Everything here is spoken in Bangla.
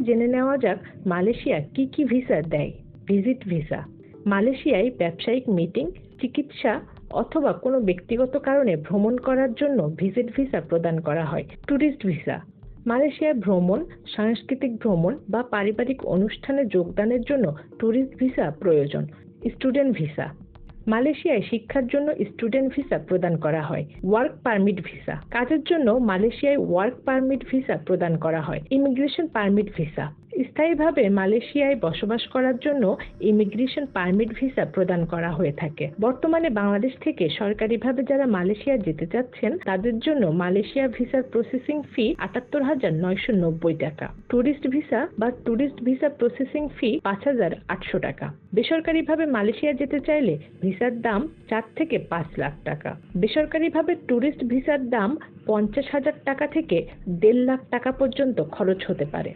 জেনে নেওয়া যাক মালয়েশিয়া কি কি ভিসা দেয়। Visit visa. মালয়েশিয়ায় ব্যবসায়িক মিটিং, চিকিৎসা অথবা কোনো ব্যক্তিগত কারণে ভ্রমণ করার জন্য ভিজিট ভিসা প্রদান করা হয়। Tourist visa. মালয়েশিয়ায় ভ্রমণ, সাংস্কৃতিক ভ্রমণ বা পারিবারিক অনুষ্ঠানে যোগদানের জন্য ট্যুরিস্ট ভিসা প্রয়োজন। Student visa. মালয়েশিয়ায় শিক্ষার জন্য স্টুডেন্ট ভিসা প্রদান করা হয়। Work permit visa. কাজের জন্য মালয়েশিয়ায় ওয়ার্ক পারমিট ভিসা প্রদান করা হয়। Immigration permit visa. স্থায়ীভাবে মালয়েশিয়ায় বসবাস করার জন্য ইমিগ্রেশন পারমিট ভিসা প্রদান করা হয়ে থাকে। বর্তমানে বাংলাদেশ থেকে সরকারিভাবে যারা মালয়েশিয়া যেতে চাচ্ছেন তাদের জন্য মালয়েশিয়া ভিসার প্রসেসিং ফি ৭৮,৯৯০ টাকা। ট্যুরিস্ট ভিসা বা ট্যুরিস্ট ভিসা প্রসেসিং ফি ৫,৮০০ টাকা। বেসরকারিভাবে মালয়েশিয়া যেতে চাইলে ভিসার দাম ৪ থেকে ৫ লাখ টাকা। বেসরকারিভাবে ট্যুরিস্ট ভিসার দাম ৫০,০০০ টাকা থেকে ১.৫ লাখ টাকা পর্যন্ত খরচ হতে পারে।